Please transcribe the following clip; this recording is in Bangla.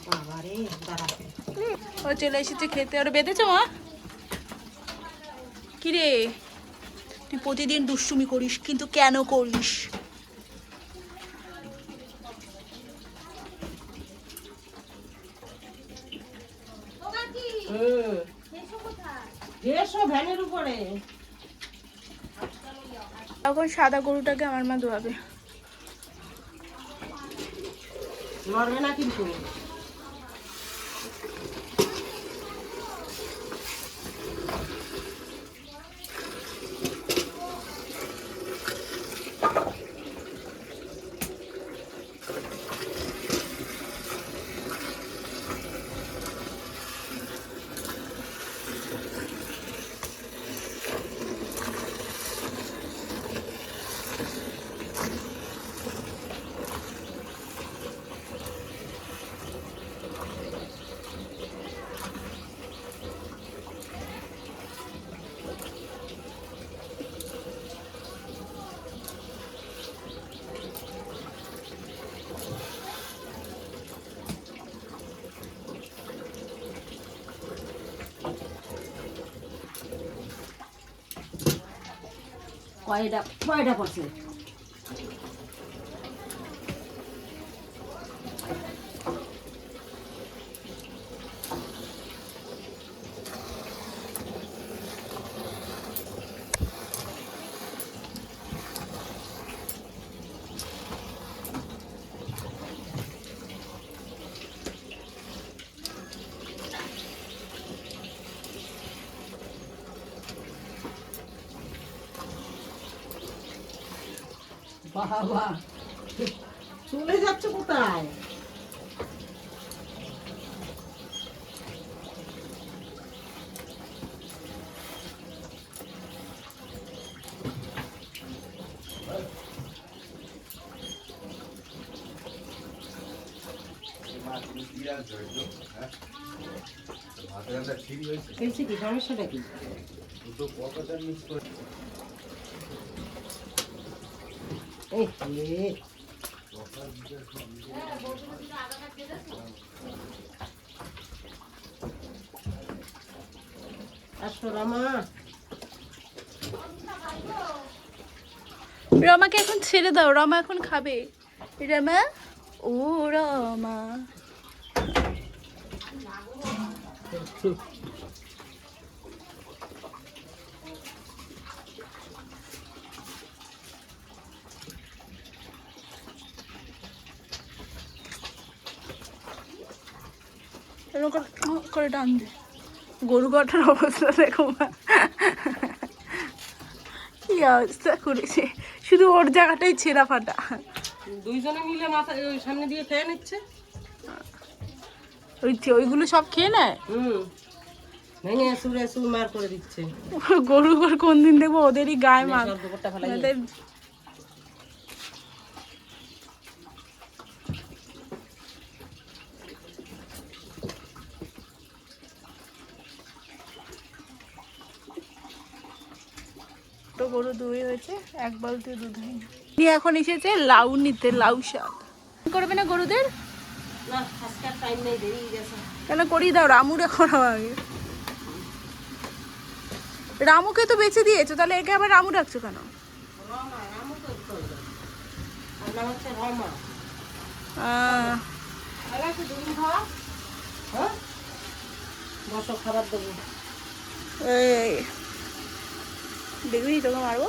বাবারে দাঁড়া, ও চলে এসেছে খেতে। ওরা বেঁধেছো মা? কিরে তুই প্রতিদিন দুষ্টুমি করিস, কিন্তু কেন করিস? ভ্যানের উপরে এখন সাদা গরুটাকে আমার মা ধোয়াবে। নড়বে না কিন্তু। কয়টা পড়ছে? বাবা চলে যাচ্ছে কোথায়? কি সমস্যাটা কি? আসো রামা। রমাকে এখন ছেড়ে দাও, রমা এখন খাবে। রমা, ও রমা। করে টান দে। গরু কাটার অবস্থা দেখো মা, কি অবস্থা করেছে, শুধু ওর জায়গাটাই ছেঁড়া ফাটা। দুইজনে মিলে মাথা সামনে দিয়ে খেয়ে নিচ্ছে। ওইগুলো সব খেয়ে নেয়। ভেঙে সুরে সুর মার করে দিচ্ছে। গরু কোন দিন দেখবো ওদেরই গায়ে মার। তো গরু দুই হয়েছে, এক বালতি দুধ হয়নি। এখন এসেছে লাউ নিতে, লাউ শাক করবে না গরুদের? না আজকে টাইম নেই, দেরি হয়ে গেছে। কেন করিয়ে দাও, রামুরে করাও আগে। রামুকে তো বেঁচে দিয়েছো, তাহলে একে আবার রামু ডাকছো কেন? খাবার দেবো। দেখবি তোকে মারবো।